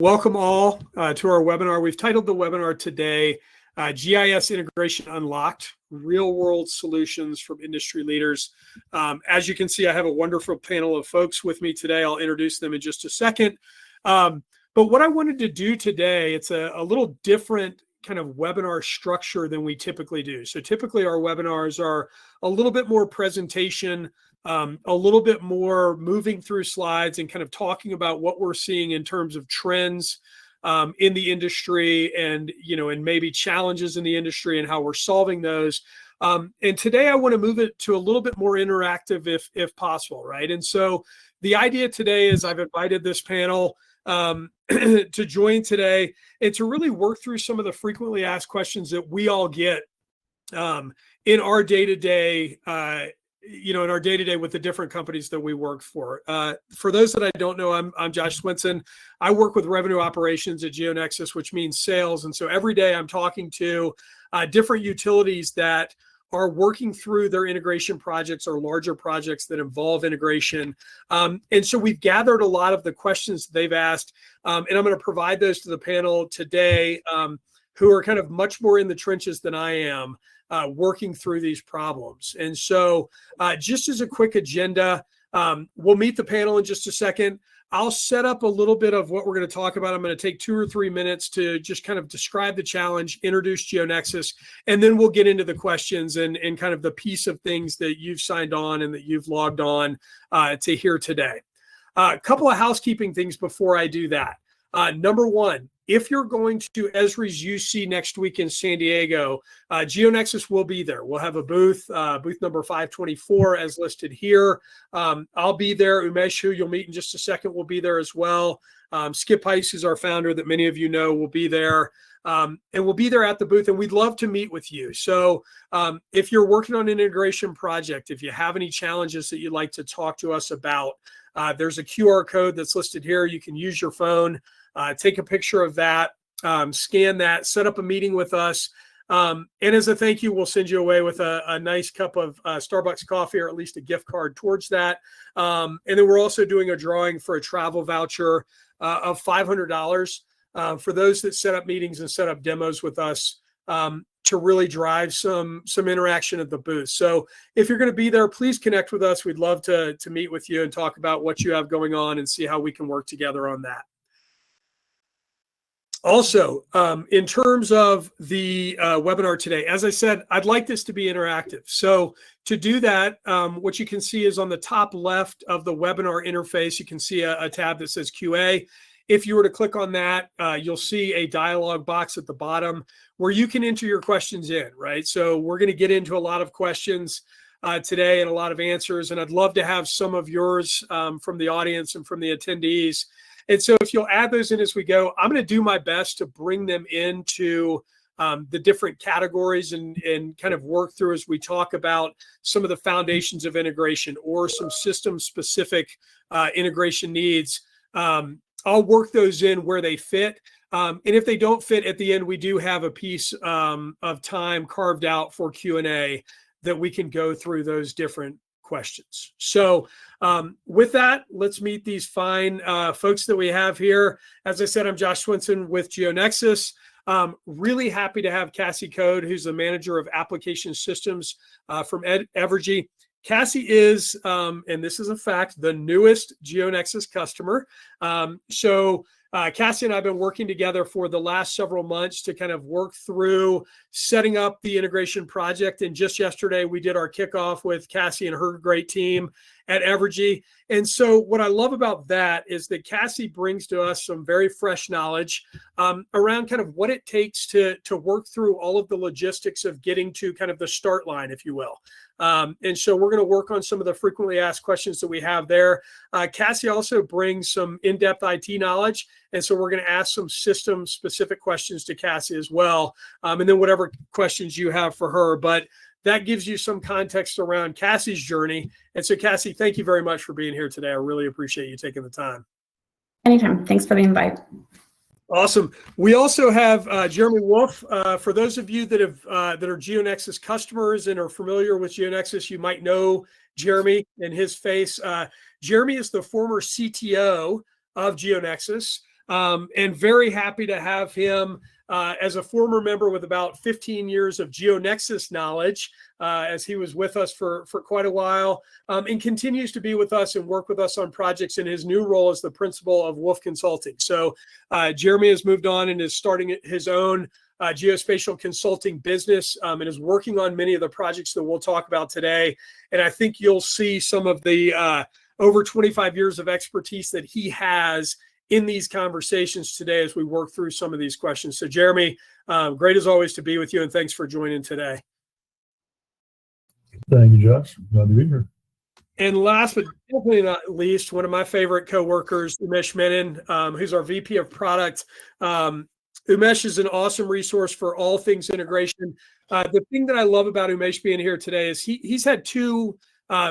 Welcome all to our webinar. We've titled the webinar today, GIS Integration Unlocked, Real World Solutions from Industry Leaders. As you can see, I have a wonderful panel of folks with me today. I'll introduce them in just a second. But what I wanted to do today, it's a little different kind of webinar structure than we typically do. So typically our webinars are a little bit more presentation, a little bit more moving through slides and kind of talking about what we're seeing in terms of trends in the industry and, and maybe challenges in the industry and how we're solving those. And today I want to move it to a little bit more interactive if possible, right? And so the idea today is I've invited this panel to join today and to really work through some of the frequently asked questions that we all get in our day-to-day in our day-to-day with the different companies that we work for. For those that I don't know, I'm Josh Swinson. I work with revenue operations at GeoNexus, which means sales. And so every day I'm talking to different utilities that are working through their integration projects or larger projects that involve integration. And so we've gathered a lot of the questions they've asked, and I'm going to provide those to the panel today, who are kind of much more in the trenches than I am, working through these problems. And so just as a quick agenda, we'll meet the panel in just a second. I'll set up a little bit of what we're going to talk about. I'm going to take 2 or 3 minutes to just kind of describe the challenge, introduce GeoNexus, and then we'll get into the questions and kind of the piece of things that you've signed on and that you've logged on to hear today. A couple of housekeeping things before I do that. Number one, if you're going to Esri's UC next week in San Diego, GeoNexus will be there. We'll have a booth, booth number 524 as listed here. I'll be there. Umesh, who you'll meet in just a second, will be there as well. Skip Heiss, who's our founder that many of you know, will be there. And we'll be there at the booth, and we'd love to meet with you. So if you're working on an integration project, if you have any challenges that you'd like to talk to us about, there's a QR code that's listed here. You can use your phone. Take a picture of that, scan that, set up a meeting with us. And as a thank you, we'll send you away with a nice cup of Starbucks coffee or at least a gift card towards that. And then we're also doing a drawing for a travel voucher of $500 for those that set up meetings and set up demos with us to really drive some interaction at the booth. So if you're going to be there, please connect with us. We'd love to meet with you and talk about what you have going on and see how we can work together on that. Also, in terms of the webinar today, as I said, I'd like this to be interactive. So to do that, what you can see is on the top left of the webinar interface, you can see a tab that says QA. If you were to click on that, you'll see a dialog box at the bottom where you can enter your questions in, right? So we're going to get into a lot of questions today and a lot of answers, and I'd love to have some of yours from the audience and from the attendees. And so if you'll add those in as we go, I'm going to do my best to bring them into the different categories and kind of work through as we talk about some of the foundations of integration or some system-specific integration needs. I'll work those in where they fit. And if they don't fit at the end, we do have a piece of time carved out for Q&A that we can go through those different questions. So with that, let's meet these fine folks that we have here. As I said, I'm Josh Swinson with GeoNexus. Really happy to have Cassie Code, who's the manager of application systems from Evergy. Cassie is, and this is a fact, the newest GeoNexus customer. So Cassie and I have been working together for the last several months to kind of work through setting up the integration project. And just yesterday, we did our kickoff with Cassie and her great team at Evergy. And so what I love about that is that Cassie brings to us some very fresh knowledge around kind of what it takes to work through all of the logistics of getting to kind of the start line, if you will. And so we're going to work on some of the frequently asked questions that we have there. Cassie also brings some in-depth IT knowledge. And so we're going to ask some system-specific questions to Cassie as well. And then whatever questions you have for her. But that gives you some context around Cassie's journey. And so, Cassie, thank you very much for being here today. I really appreciate you taking the time. Anytime. Thanks for the invite. Awesome. We also have Jeremy Wolf. For those of you that are GeoNexus customers and are familiar with GeoNexus, you might know Jeremy and his face. Jeremy is the former CTO of GeoNexus. and very happy to have him as a former member with about 15 years of GeoNexus knowledge, as he was with us for quite a while, and continues to be with us and work with us on projects in his new role as the principal of Wolf Consulting. So Jeremy has moved on and is starting his own geospatial consulting business, and is working on many of the projects that we'll talk about today. And I think you'll see some of the over 25 years of expertise that he has in these conversations today as we work through some of these questions. So Jeremy, great as always to be with you, and thanks for joining today. Thank you, Josh. Glad to be here. And last but definitely not least, one of my favorite coworkers, Umesh Menon, who's our VP of Product. Umesh is an awesome resource for all things integration. The thing that I love about Umesh being here today is he's had two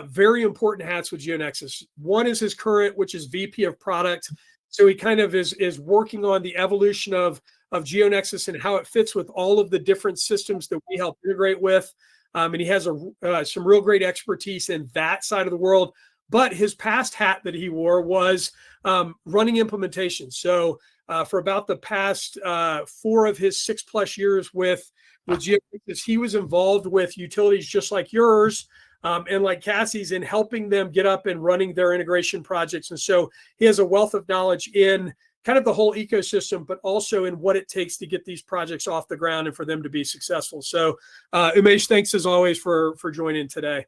very important hats with GeoNexus. One is his current, which is VP of Product. So he kind of is working on the evolution of GeoNexus and how it fits with all of the different systems that we help integrate with. And he has some real great expertise in that side of the world. But his past hat that he wore was running implementation. So for about the past 4 of his 6+ years with GeoNexus, he was involved with utilities just like yours, and like Cassie's, in helping them get up and running their integration projects. And so he has a wealth of knowledge in kind of the whole ecosystem, but also in what it takes to get these projects off the ground and for them to be successful. So Umesh, thanks as always for joining today.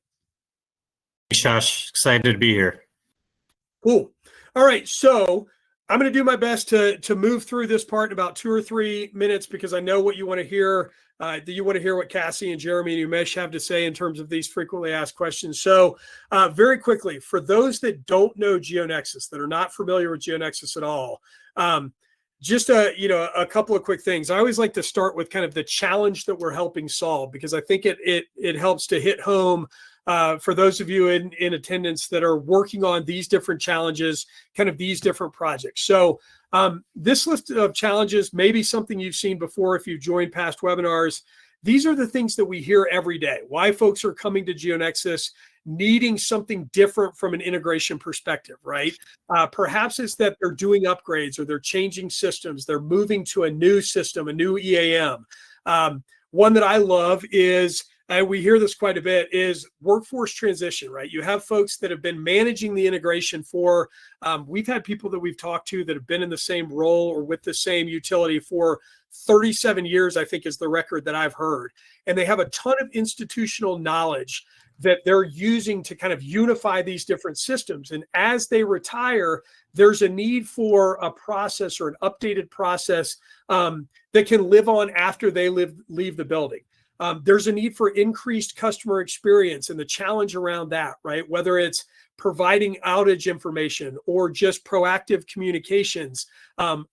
Thanks, Josh. Excited to be here. Cool. All right. So I'm going to do my best to move through this part in about 2 or 3 minutes, because I know what you want to hear. That you want to hear what Cassie and Jeremy and Umesh have to say in terms of these frequently asked questions. So very quickly, for those that don't know GeoNexus, that are not familiar with GeoNexus at all, just a couple of quick things. I always like to start with kind of the challenge that we're helping solve, because I think it helps to hit home for those of you in attendance that are working on these different challenges, kind of these different projects. So this list of challenges may be something you've seen before if you've joined past webinars. These are the things that we hear every day. Why folks are coming to GeoNexus needing something different from an integration perspective, right? Perhaps it's that they're doing upgrades or they're changing systems. They're moving to a new system, a new EAM. One that I love is, we hear this quite a bit, is workforce transition, right? You have folks that have been managing the integration for, we've had people that we've talked to that have been in the same role or with the same utility for 37 years, I think is the record that I've heard. And they have a ton of institutional knowledge that they're using to kind of unify these different systems. And as they retire, there's a need for a process or an updated process that can live on after they leave the building. There's a need for increased customer experience and the challenge around that, right? Whether it's providing outage information or just proactive communications,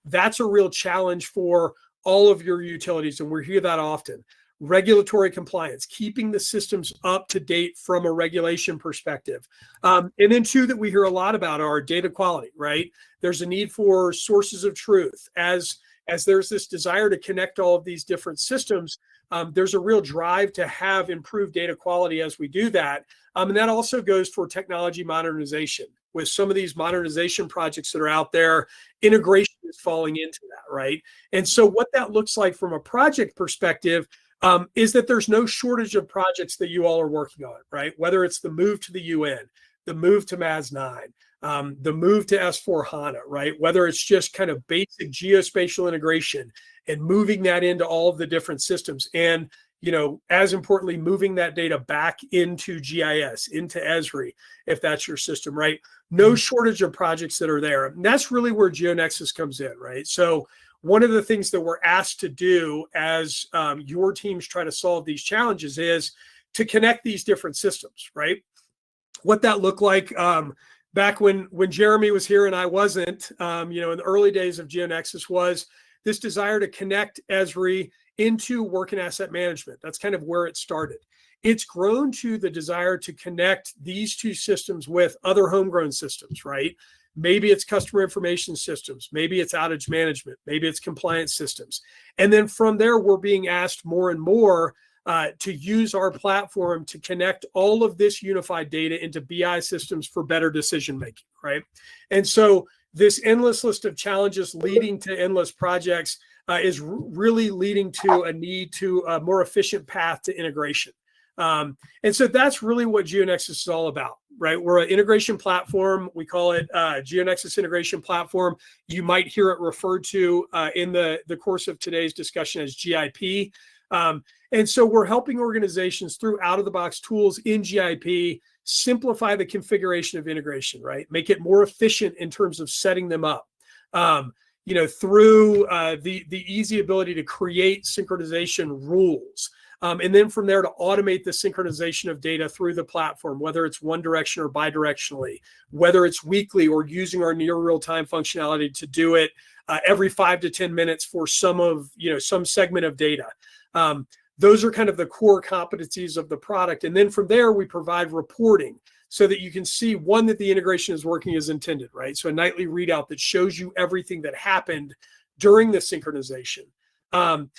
that's a real challenge for all of your utilities, and we hear that often. Regulatory compliance, keeping the systems up to date from a regulation perspective. And then 2 that we hear a lot about are data quality, right? There's a need for sources of truth. As there's this desire to connect all of these different systems, there's a real drive to have improved data quality as we do that. And that also goes for technology modernization. With some of these modernization projects that are out there, integration is falling into that, right? And so what that looks like from a project perspective is that there's no shortage of projects that you all are working on, right? Whether it's the move to the UN, the move to MAS 9, the move to S/4HANA, right? Whether it's just kind of basic geospatial integration and moving that into all of the different systems. And, as importantly, moving that data back into GIS, into Esri, if that's your system, right? No shortage of projects that are there. And that's really where GeoNexus comes in, right? So one of the things that we're asked to do as your teams try to solve these challenges is to connect these different systems, right? What that looked like back when Jeremy was here and I wasn't, in the early days of GeoNexus, was this desire to connect Esri into work and asset management. That's kind of where it started. It's grown to the desire to connect these 2 systems with other homegrown systems, right? Maybe it's customer information systems, maybe it's outage management, maybe it's compliance systems. And then from there, we're being asked more and more to use our platform to connect all of this unified data into BI systems for better decision making, right? And so this endless list of challenges leading to endless projects is really leading to a need to a more efficient path to integration. And so that's really what GeoNexus is all about, right? We're an integration platform. We call it GeoNexus Integration Platform. You might hear it referred to in the course of today's discussion as GIP. And so we're helping organizations through out-of-the-box tools in GIP simplify the configuration of integration, right? Make it more efficient in terms of setting them up. Through the easy ability to create synchronization rules. And then from there to automate the synchronization of data through the platform, whether it's one direction or bidirectionally, whether it's weekly or using our near real-time functionality to do it every 5 to 10 minutes for some segment of data. Those are kind of the core competencies of the product. And then from there, we provide reporting so that you can see, one, that the integration is working as intended, right? So a nightly readout that shows you everything that happened during the synchronization. And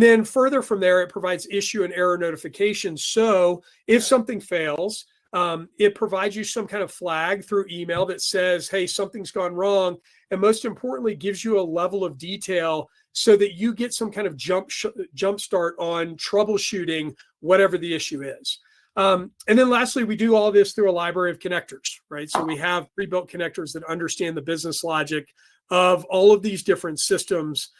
then further from there, it provides issue and error notifications. So if something fails, it provides you some kind of flag through email that says, hey, something's gone wrong. And most importantly, gives you a level of detail so that you get some kind of jump start on troubleshooting whatever the issue is. And then lastly, we do all this through a library of connectors, right? So we have pre-built connectors that understand the business logic of all of these different systems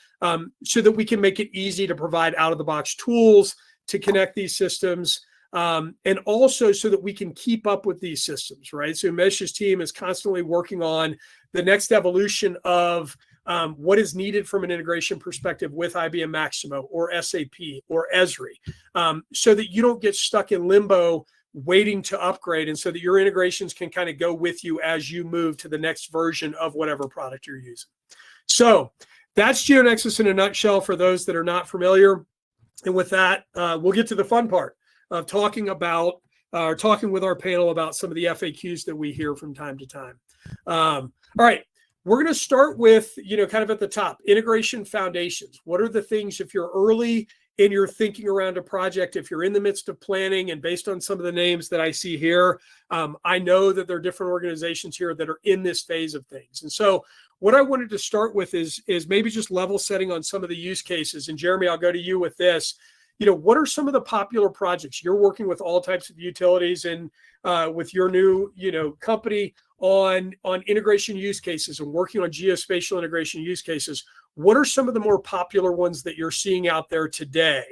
so that we can make it easy to provide out-of-the-box tools to connect these systems, and also so that we can keep up with these systems, right? So Umesh's team is constantly working on the next evolution of what is needed from an integration perspective with IBM Maximo or SAP or Esri, so that you don't get stuck in limbo waiting to upgrade, and so that your integrations can kind of go with you as you move to the next version of whatever product you're using. So that's GeoNexus in a nutshell for those that are not familiar. And with that, we'll get to the fun part of talking with our panel about some of the FAQs that we hear from time to time. All right. We're going to start with, kind of at the top, integration foundations. What are the things, if you're early in your thinking around a project, if you're in the midst of planning, and based on some of the names that I see here, I know that there are different organizations here that are in this phase of things. And so what I wanted to start with is maybe just level setting on some of the use cases. And Jeremy, I'll go to you with this. What are some of the popular projects? You're working with all types of utilities and with your new, company on integration use cases and working on geospatial integration use cases. What are some of the more popular ones that you're seeing out there today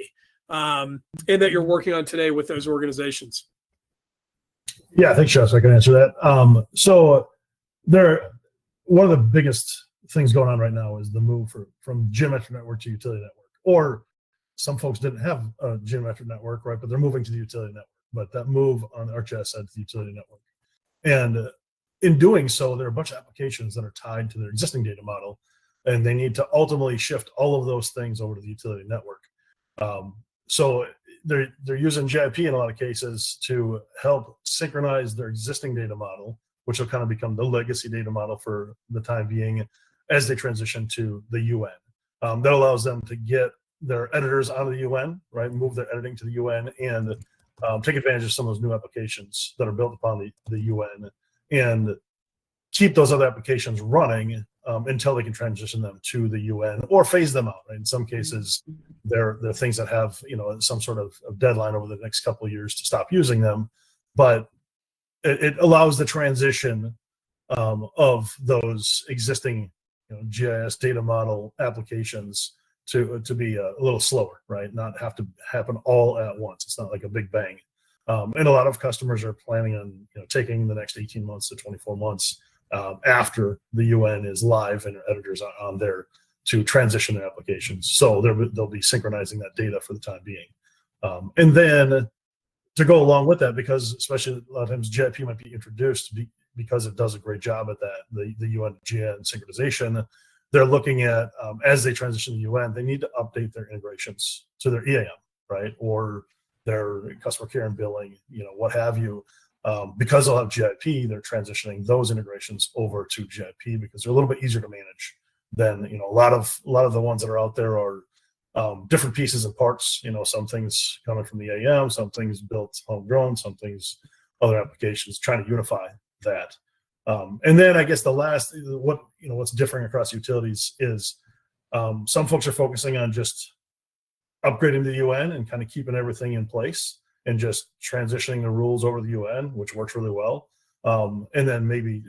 and that you're working on today with those organizations? Yeah, thanks, Josh. I can answer that. So one of the biggest things going on right now is the move from geometric network to utility network. Or some folks didn't have a geometric network, right? But they're moving to the utility network. But that move on the ArcGIS side to the utility network. And in doing so, there are a bunch of applications that are tied to their existing data model, and they need to ultimately shift all of those things over to the utility network. So they're using GIP in a lot of cases to help synchronize their existing data model, which will kind of become the legacy data model for the time being as they transition to the UN. That allows them to get their editors out of the UN, right? Move their editing to the UN and take advantage of some of those new applications that are built upon the UN and keep those other applications running until they can transition them to the UN or phase them out. Right? In some cases, they're things that have some sort of deadline over the next couple of years to stop using them, but it allows the transition of those existing GIS data model applications to be a little slower, right? Not have to happen all at once. It's not like a big bang. And a lot of customers are planning on taking the next 18 months to 24 months after the UN is live and their editors are on there to transition their applications. So they'll be synchronizing that data for the time being. And then to go along with that, because especially a lot of times GIP might be introduced because it does a great job at that, the UN GN synchronization, they're looking at, as they transition to UN, they need to update their integrations to their EAM, right? Or their customer care and billing, what have you. Because they'll have GIP, they're transitioning those integrations over to GIP because they're a little bit easier to manage than, a lot of the ones that are out there are different pieces and parts, some things coming from the EAM, some things built homegrown, some things, other applications, trying to unify that. And then I guess the last, what's differing across utilities is some folks are focusing on just upgrading the UN and kind of keeping everything in place and just transitioning the rules over the UN, which works really well. And then maybe,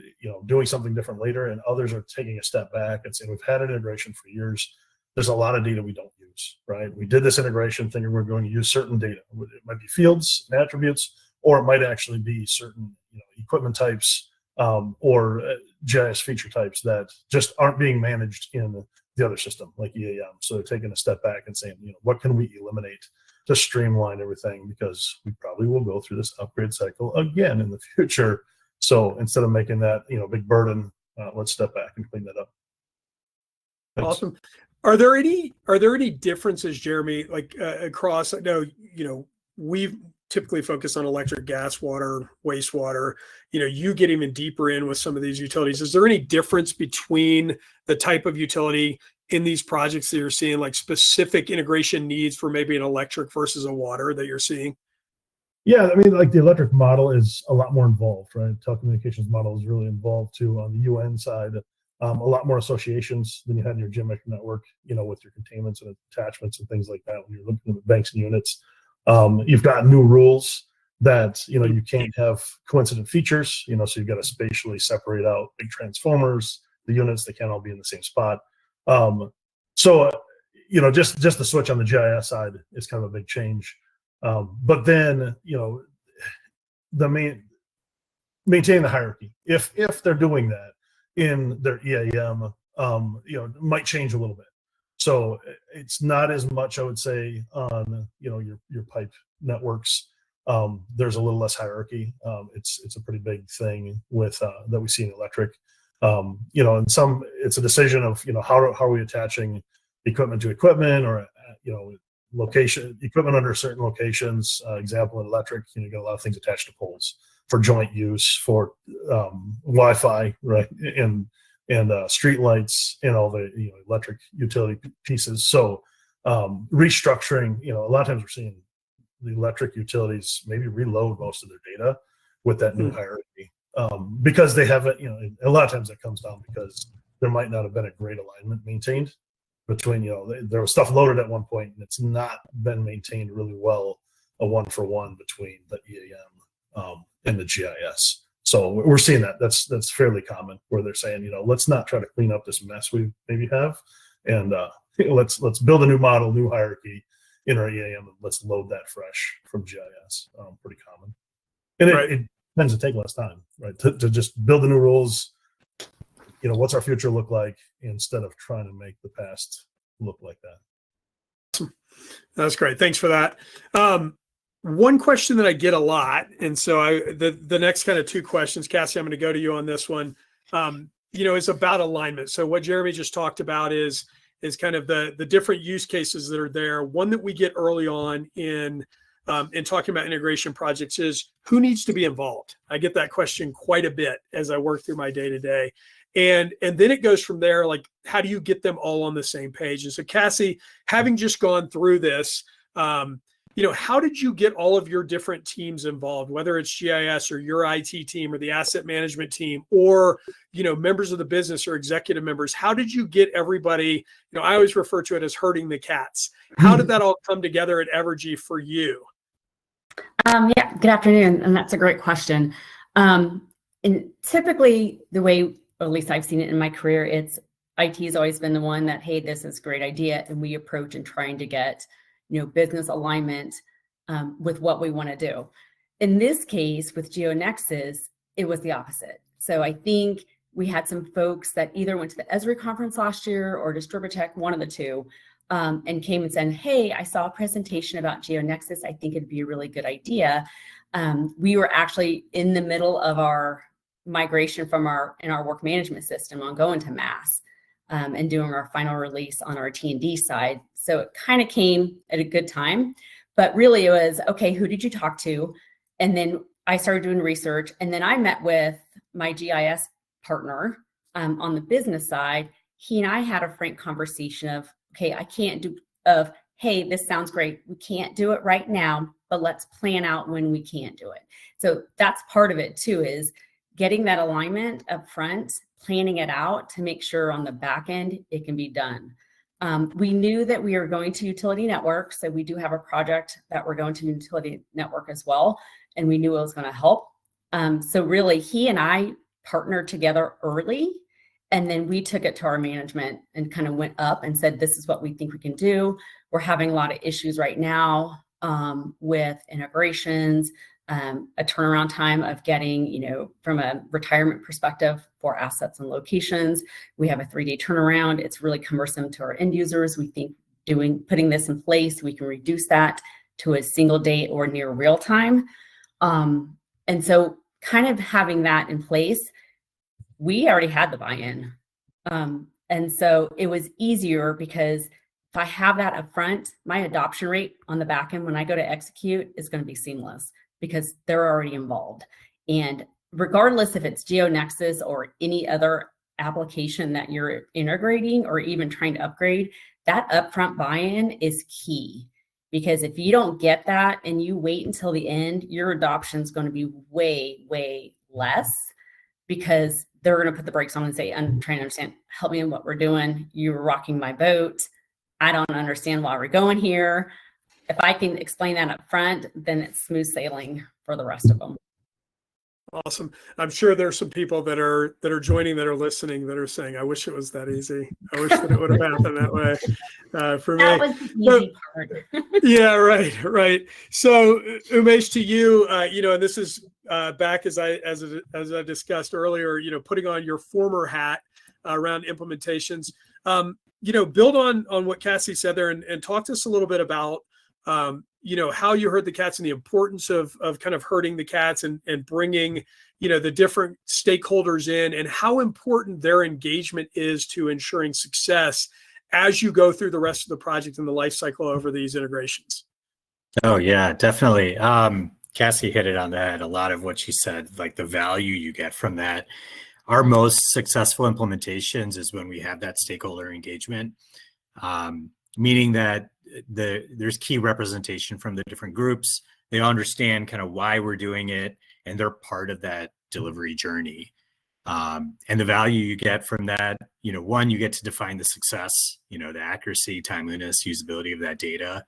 doing something different later, and others are taking a step back and saying, we've had an integration for years. There's a lot of data we don't use, right? We did this integration thinking we're going to use certain data. It might be fields and attributes, or it might actually be certain equipment types or GIS feature types that just aren't being managed in the other system like EAM. So they're taking a step back and saying, what can we eliminate to streamline everything, because we probably will go through this upgrade cycle again in the future. So instead of making that big burden, let's step back and clean that up. Thanks. Awesome. Are there any differences, Jeremy, like across? I know we've typically focused on electric, gas, water, wastewater. You get even deeper in with some of these utilities. Is there any difference between the type of utility in these projects that you're seeing, like specific integration needs for maybe an electric versus a water that you're seeing? Yeah, I mean, like the electric model is a lot more involved, right? Telecommunications model is really involved too on the UN side. A lot more associations than you had in your geometric network, with your containments and attachments and things like that when you're looking at banks and units. You've got new rules that, you can't have coincident features, so you've got to spatially separate out big transformers, the units, they can't all be in the same spot. So, just the switch on the GIS side is kind of a big change. But then, maintain the hierarchy. If they're doing that in their EAM, it might change a little bit. So it's not as much, I would say, on your pipe networks. There's a little less hierarchy. It's a pretty big thing with that we see in electric. And some it's a decision of how are we attaching equipment to equipment, or location equipment under certain locations. Example in electric, you get a lot of things attached to poles for joint use, for Wi-Fi, right, and street lights and all the electric utility pieces. So restructuring, a lot of times we're seeing the electric utilities maybe reload most of their data with that new hierarchy, because they haven't, a lot of times that comes down because there might not have been a great alignment maintained between, there was stuff loaded at one point and it's not been maintained really well, a one-for-one between the EAM and the GIS. So we're seeing that. That's fairly common, where they're saying, let's not try to clean up this mess we maybe have, and let's build a new model, new hierarchy in our EAM, and let's load that fresh from GIS. Pretty common, and it tends to take less time, right, to just build the new rules. What's our future look like, instead of trying to make the past look like that. That's great. Thanks for that. One question that I get a lot, and so the next kind of two questions, Cassie, I'm going to go to you on this one. Is about alignment. So what Jeremy just talked about is kind of the different use cases that are there. One that we get early on in talking about integration projects is who needs to be involved. I get that question quite a bit as I work through my day to day. And then it goes from there, like, how do you get them all on the same page? And so, Cassie, having just gone through this, how did you get all of your different teams involved, whether it's GIS or your IT team or the asset management team, or, members of the business or executive members? How did you get everybody? I always refer to it as herding the cats. How did that all come together at Evergy for you? Yeah, good afternoon. And that's a great question. And typically the way, or at least I've seen it in my career, it's IT has always been the one that, hey, this is a great idea. And we approach in trying to get, business alignment with what we want to do. In this case, with GeoNexus, it was the opposite. So I think we had some folks that either went to the Esri conference last year or Distributech, one of the two, and came and said, hey, I saw a presentation about GeoNexus. I think it'd be a really good idea. We were actually in the middle of our migration from our work management system on going to MAS and doing our final release on our T&D side. So it kind of came at a good time, but really it was, okay, who did you talk to? And then I started doing research, and then I met with my GIS partner on the business side. He and I had a frank conversation of, okay, hey, this sounds great. We can't do it right now, but let's plan out when we can't do it. So that's part of it too, is getting that alignment up front, planning it out to make sure on the back end it can be done. We knew that we are going to utility network, so we do have a project that we're going to utility network as well, and we knew it was going to help. So really, he and I partnered together early, and then we took it to our management and kind of went up and said, this is what we think we can do. We're having a lot of issues right now with integrations, a turnaround time of getting, from a retirement perspective for assets and locations. We have a 3-day turnaround. It's really cumbersome to our end users. We think putting this in place, we can reduce that to a single day or near real time. And so kind of having that in place, we already had the buy-in. And so it was easier because if I have that up front, my adoption rate on the back end when I go to execute is going to be seamless because they're already involved. And regardless if it's GeoNexus or any other application that you're integrating or even trying to upgrade, that upfront buy-in is key. Because if you don't get that and you wait until the end, your adoption is going to be way, way less because they're going to put the brakes on and say, I'm trying to understand, help me in what we're doing. You're rocking my boat. I don't understand why we're going here. If I can explain that up front, then it's smooth sailing for the rest of them. Awesome. I'm sure there's some people that are joining, that are listening, that are saying, I wish it was that easy. I wish that it would have happened that way for me. That was the easy part. Yeah, right. So Umesh, to you, and this is back as I discussed earlier, putting on your former hat around implementations, build on what Cassie said there and talk to us a little bit about, how you herd the cats and the importance of kind of herding the cats and bringing, the different stakeholders in and how important their engagement is to ensuring success as you go through the rest of the project and the life cycle over these integrations. Oh yeah, definitely. Cassie hit it on the head. A lot of what she said, like the value you get from that. Our most successful implementations is when we have that stakeholder engagement, meaning that there's key representation from the different groups. They understand kind of why we're doing it, and they're part of that delivery journey. And the value you get from that, one, you get to define the success, the accuracy, timeliness, usability of that data,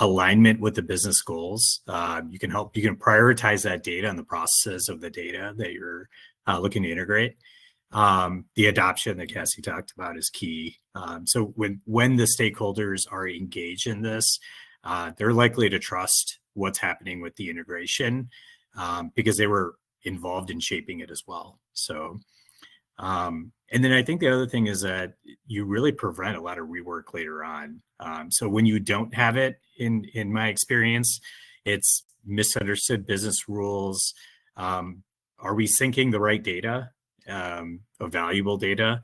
alignment with the business goals. You can prioritize that data and the processes of the data that you're looking to integrate. The adoption that Cassie talked about is key. So when the stakeholders are engaged in this, they're likely to trust what's happening with the integration because they were involved in shaping it as well. So, and then I think the other thing is that you really prevent a lot of rework later on. So when you don't have it, in my experience, it's misunderstood business rules. Are we syncing the right data, valuable data?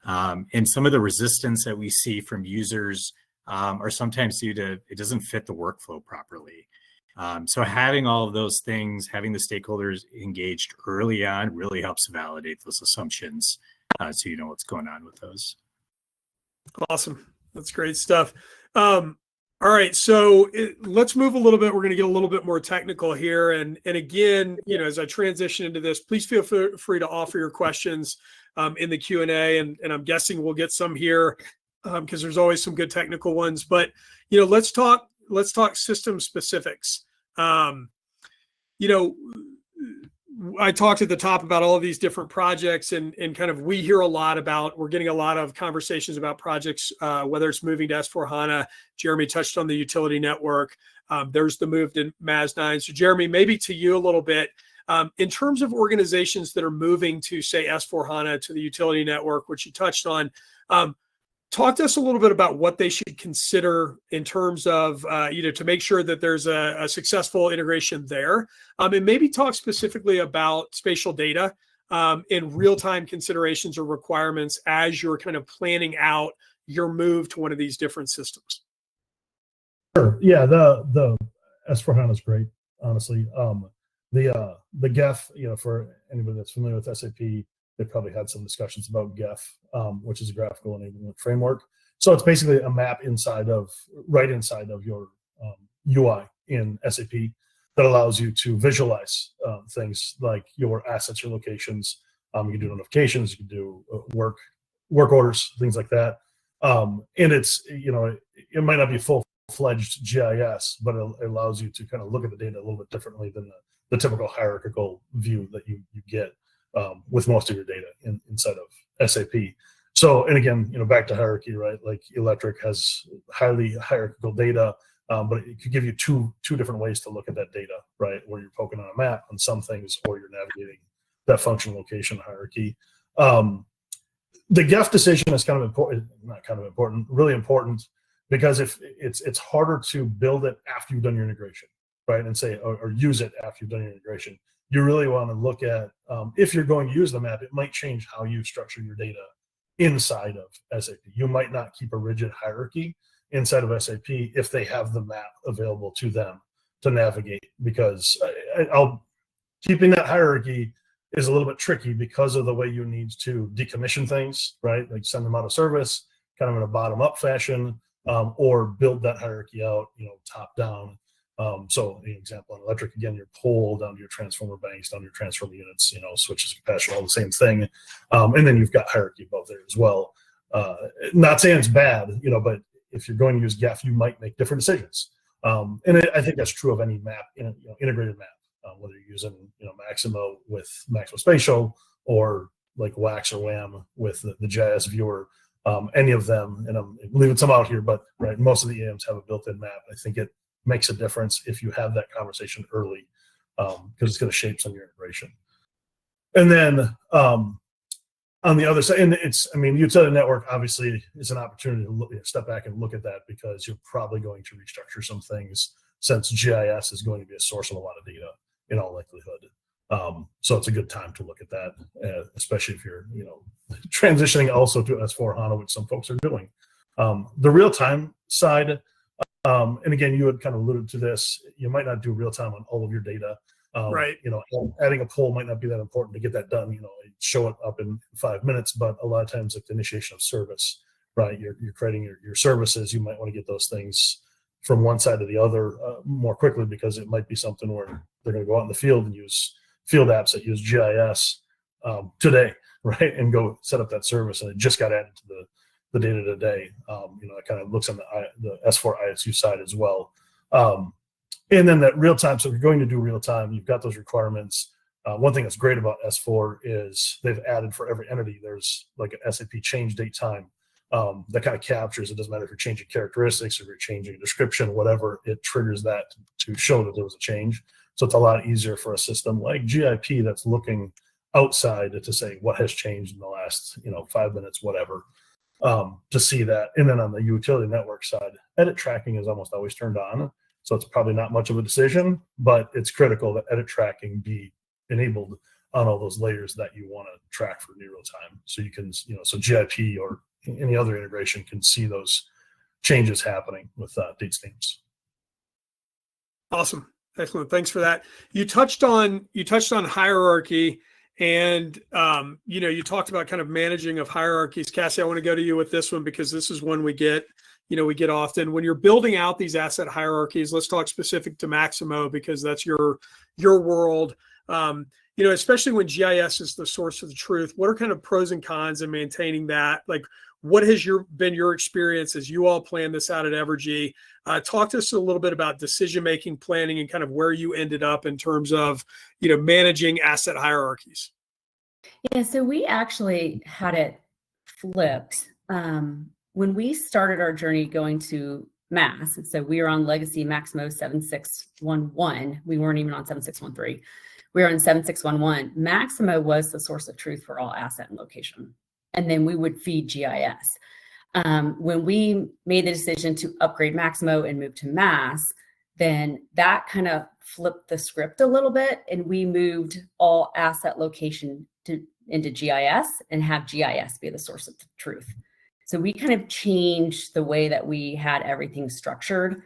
And some of the resistance that we see from users are sometimes due to it doesn't fit the workflow properly. So having all of those things, having the stakeholders engaged early on really helps validate those assumptions so you know what's going on with those. Awesome. That's great stuff. All right, so let's move a little bit. We're going to get a little bit more technical here. And again, as I transition into this, please feel free to offer your questions in the Q&A. And I'm guessing we'll get some here because there's always some good technical ones. But, let's talk system specifics. I talked at the top about all of these different projects and kind of we're getting a lot of conversations about projects, whether it's moving to S4HANA. Jeremy touched on the utility network. There's the move to MAS 9. So Jeremy, maybe to you a little bit, in terms of organizations that are moving to say S4HANA to the utility network, which you touched on, talk to us a little bit about what they should consider in terms of, to make sure that there's a successful integration there. And maybe talk specifically about spatial data in real-time considerations or requirements as you're kind of planning out your move to one of these different systems. Sure. Yeah, the S4HANA is great, honestly. The GEF, for anybody that's familiar with SAP, they probably had some discussions about GEF, which is a graphical enablement framework. So it's basically a map right inside of your UI in SAP. that allows you to visualize things like your assets, your locations. You can do notifications, you can do work orders, things like that. And it's, it might not be full-fledged GIS, but it allows you to kind of look at the data a little bit differently than the typical hierarchical view that you get with most of your data inside of SAP. So, and again, back to hierarchy, right? Like electric has highly hierarchical data, but it could give you two different ways to look at that data, right? Where you're poking on a map on some things, or you're navigating that function location hierarchy. The GEF decision is kind of important, not kind of important, really important, because if it's harder to build it after you've done your integration, right? And say, or use it after you've done your integration. You really want to look at, if you're going to use the map, it might change how you structure your data inside of SAP. You might not keep a rigid hierarchy inside of SAP if they have the map available to them to navigate, because keeping that hierarchy is a little bit tricky because of the way you need to decommission things, right? Like send them out of service, kind of in a bottom-up fashion, or build that hierarchy out, top down. So an example in electric, again, your pole down to your transformer banks, down to your transformer units, switches, capacitor, all the same thing. And then you've got hierarchy above there as well. Not saying it's bad, but if you're going to use GEF, you might make different decisions. And I think that's true of any map, integrated map, whether you're using, Maximo with Maximo Spatial, or like WAX or WAM with the GIS viewer, any of them, and I'm leaving some out here, but right, most of the EAMs have a built-in map. I think it makes a difference if you have that conversation early, because it's going to shape some of your integration. And then on the other side, and utility network obviously is an opportunity to step back and look at that, because you're probably going to restructure some things, since GIS is going to be a source of a lot of data in all likelihood. So it's a good time to look at that, especially if you're transitioning also to S/4HANA, which some folks are doing. The real-time side, and again, you had kind of alluded to this, you might not do real-time on all of your data. Right. Adding a poll might not be that important to get that done, show it up in 5 minutes, but a lot of times like the initiation of service, right? You're creating your services, you might want to get those things from one side to the other more quickly, because it might be something where they're going to go out in the field and use field apps that use GIS today, right? And go set up that service, and it just got added to the data today. It kind of looks on the S4 ISU side as well. And then that real time, so if you're going to do real time, you've got those requirements. One thing that's great about S4 is they've added for every entity, there's like an SAP change date time that kind of captures, it doesn't matter if you're changing characteristics or if you're changing a description, whatever, it triggers that to show that there was a change. So it's a lot easier for a system like GIP that's looking outside to say what has changed in the last 5 minutes, whatever, to see that. And then on the utility network side, edit tracking is almost always turned on. So it's probably not much of a decision, but it's critical that edit tracking be enabled on all those layers that you want to track for near real time. So you can, so GIP or any other integration can see those changes happening with date stamps. Awesome. Excellent. Thanks for that. You touched on hierarchy, and you talked about kind of managing of hierarchies. Cassie, I want to go to you with this one, because this is one we get often when you're building out these asset hierarchies. Let's talk specific to Maximo, because that's your world. Especially when GIS is the source of the truth. What are kind of pros and cons in maintaining that? Like, what has been your experience as you all plan this out at Evergy? Talk to us a little bit about decision-making, planning, and kind of where you ended up in terms of, managing asset hierarchies. Yeah, so we actually had it flipped. When we started our journey going to MAS, so we were on legacy Maximo 7611. We weren't even on 7613. We were on 7611. Maximo was the source of truth for all asset and location. And then we would feed GIS. When we made the decision to upgrade Maximo and move to MAS, then that kind of flipped the script a little bit, and we moved all asset location into GIS and have GIS be the source of the truth. So we kind of changed the way that we had everything structured.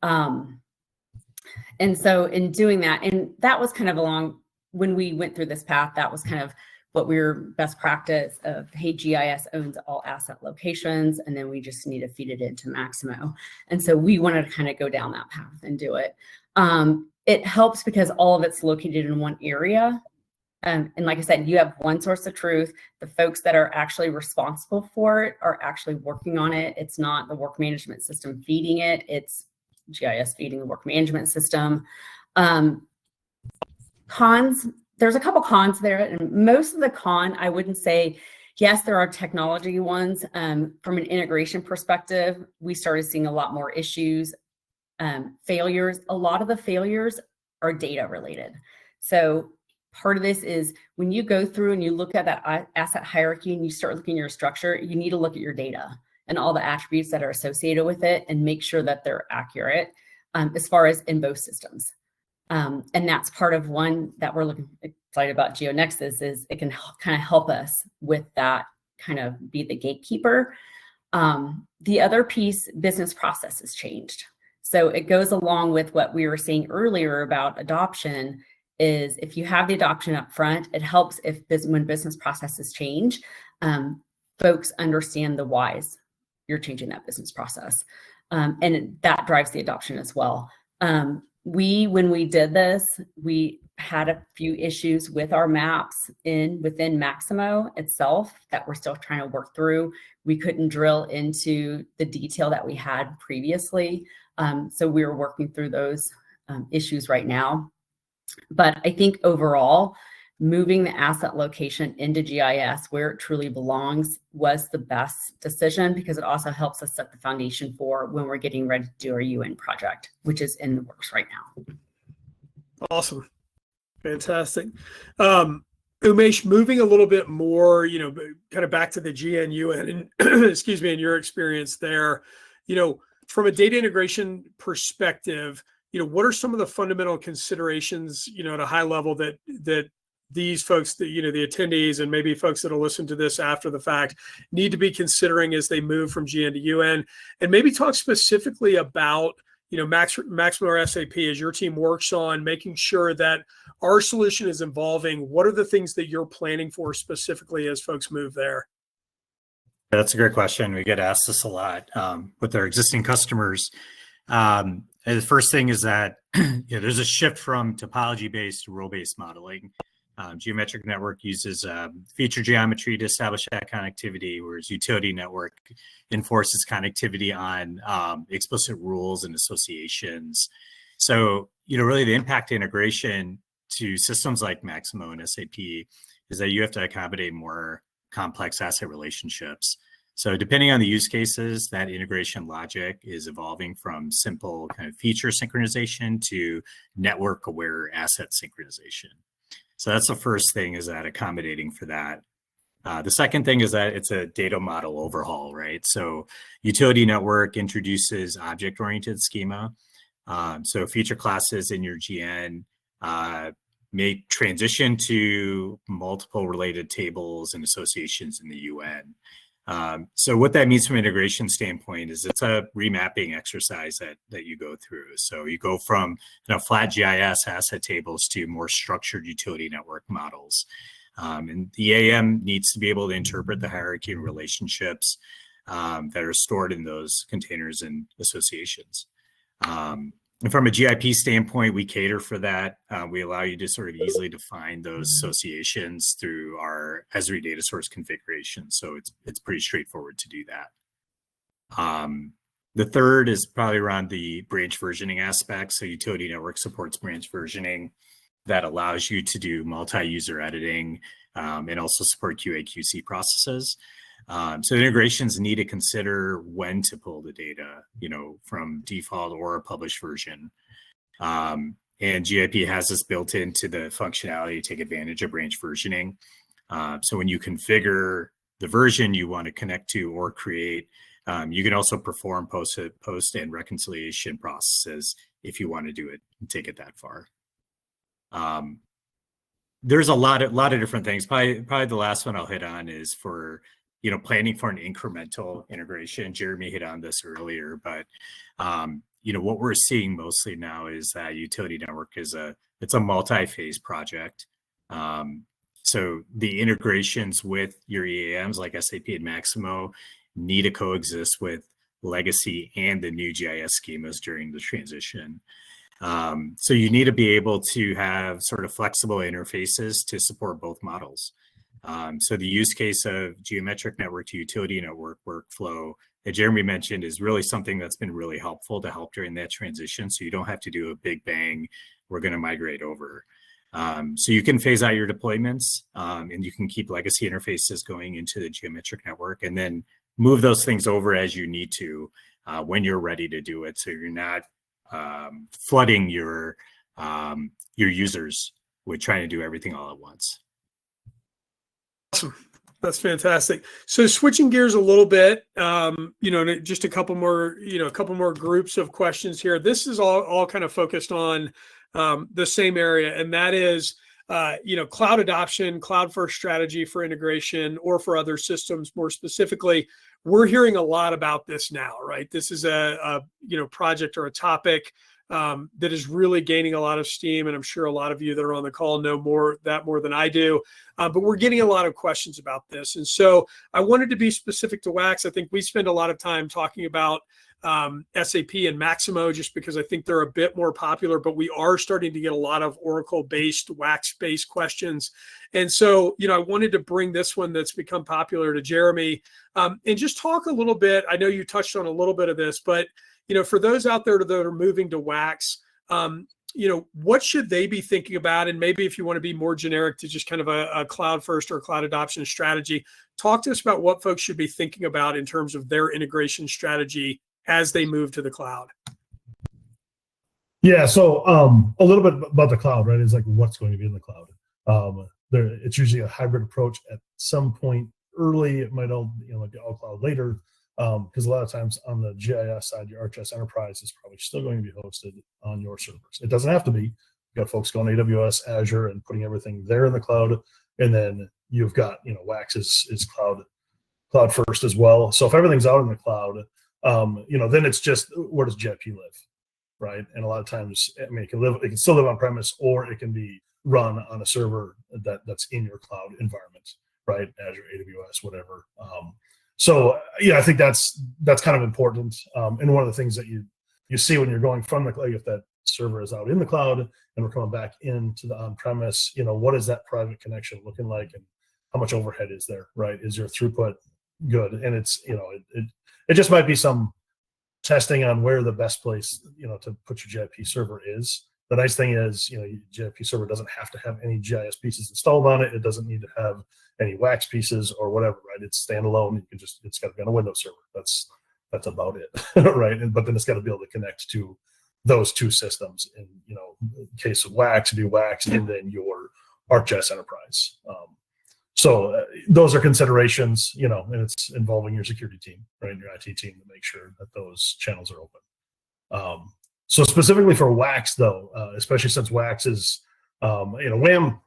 And so in doing that, and that was kind of when we went through this path, that was kind of what we were best practice of, hey, GIS owns all asset locations, and then we just need to feed it into Maximo. And so we wanted to kind of go down that path and do it. it helps because all of it's located in one area. And like I said, you have one source of truth. The folks that are actually responsible for it are actually working on it. It's not the work management system feeding it. It's GIS feeding the work management system. Cons, there's a couple cons there. And most of the con, I wouldn't say, yes, there are technology ones. From an integration perspective, we started seeing a lot more issues, failures. A lot of the failures are data related. So part of this is when you go through and you look at that asset hierarchy and you start looking at your structure, you need to look at your data and all the attributes that are associated with it and make sure that they're accurate as far as in both systems. And that's part of one that we're looking excited about GeoNexus is it can kind of help us with that, kind of be the gatekeeper. The other piece, business process has changed. So it goes along with what we were saying earlier about adoption is if you have the adoption up front, it helps if when business processes change, folks understand the whys you're changing that business process. And that drives the adoption as well. When we did this, we had a few issues with our maps within Maximo itself that we're still trying to work through. We couldn't drill into the detail that we had previously. So we were working through those issues right now. But I think overall, moving the asset location into GIS where it truly belongs was the best decision because it also helps us set the foundation for when we're getting ready to do our UN project, which is in the works right now. Awesome. Fantastic. Umesh, moving a little bit more, kind of back to the GNUN and excuse me, in your experience there, from a data integration perspective, what are some of the fundamental considerations, at a high level that these folks, the attendees and maybe folks that'll listen to this after the fact need to be considering as they move from GN to UN, and maybe talk specifically about, Maximo or SAP as your team works on making sure that our solution is evolving. What are the things that you're planning for specifically as folks move there? That's a great question. We get asked this a lot with our existing customers. And the first thing is that there's a shift from topology-based to role-based modeling. Geometric network uses feature geometry to establish that connectivity, whereas utility network enforces connectivity on explicit rules and associations. So, really the impact integration to systems like Maximo and SAP is that you have to accommodate more complex asset relationships. So depending on the use cases, that integration logic is evolving from simple kind of feature synchronization to network-aware asset synchronization. So that's the first thing, is that accommodating for that. The second thing is that it's a data model overhaul, right? So utility network introduces object-oriented schema. So feature classes in your GN may transition to multiple related tables and associations in the UN. So what that means from an integration standpoint is it's a remapping exercise that you go through. So you go from flat GIS asset tables to more structured utility network models. And the AM needs to be able to interpret the hierarchy and relationships that are stored in those containers and associations. And from a GIP standpoint, we cater for that. We allow you to sort of easily define those associations through our Esri data source configuration. So it's pretty straightforward to do that. The third is probably around the branch versioning aspect. So utility network supports branch versioning that allows you to do multi-user editing and also support QA/QC processes. So integrations need to consider when to pull the data, from default or a published version. And GIP has this built into the functionality to take advantage of branch versioning. So when you configure the version you want to connect to or create, you can also perform post and reconciliation processes if you want to do it and take it that far. There's a lot of different things. Probably the last one I'll hit on is for planning for an incremental integration. Jeremy hit on this earlier, but what we're seeing mostly now is that utility network it's a multi-phase project. So the integrations with your EAMs like SAP and Maximo need to coexist with legacy and the new GIS schemas during the transition. So you need to be able to have sort of flexible interfaces to support both models. So the use case of geometric network to utility network workflow that Jeremy mentioned is really something that's been really helpful to help during that transition. So you don't have to do a big bang, we're going to migrate over. So you can phase out your deployments and you can keep legacy interfaces going into the geometric network and then move those things over as you need to when you're ready to do it. So you're not flooding your users with trying to do everything all at once. Awesome. That's fantastic. So switching gears a little bit, just a couple more groups of questions here. This is all kind of focused on the same area, and that is, cloud adoption, cloud first strategy for integration or for other systems more specifically. We're hearing a lot about this now, right? This is a project or a topic that is really gaining a lot of steam, and I'm sure a lot of you that are on the call know more than I do. But we're getting a lot of questions about this, and so I wanted to be specific to WAX. I think we spend a lot of time talking about SAP and Maximo just because I think they're a bit more popular, but we are starting to get a lot of Oracle-based, WAX-based questions. And so, I wanted to bring this one that's become popular to Jeremy and just talk a little bit. I know you touched on a little bit of this, but for those out there that are moving to WAX, what should they be thinking about? And maybe if you want to be more generic to just kind of a cloud first or cloud adoption strategy, talk to us about what folks should be thinking about in terms of their integration strategy as they move to the cloud. Yeah, so a little bit about the cloud, right? Is like what's going to be in the cloud. It's usually a hybrid approach. At some point early, it might all be all cloud later. Because a lot of times on the GIS side, your ArcGIS Enterprise is probably still going to be hosted on your servers. It doesn't have to be. You've got folks going AWS, Azure, and putting everything there in the cloud. And then you've got, WAX is cloud first as well. So if everything's out in the cloud, then it's just where does GIP live, right? And a lot of times, it can still live on premise, or it can be run on a server that's in your cloud environment, right? Azure, AWS, whatever. So I think that's kind of important. And one of the things that you see when you're going from the cloud, if that server is out in the cloud and we're coming back into the on-premise, what is that private connection looking like, and how much overhead is there, right? Is your throughput good? And it's it just might be some testing on where the best place to put your GIP server is. The nice thing is, your GIP server doesn't have to have any GIS pieces installed on it. It doesn't need to have any WAX pieces or whatever, right? It's standalone. It's got to be on a Windows server. That's about it, right? But then it's got to be able to connect to those two systems. In case of WAX, be WAX, and then your ArcGIS Enterprise. So those are considerations, and it's involving your security team, right, and your IT team to make sure that those channels are open. So specifically for WAX, though, especially since WAX is, WAM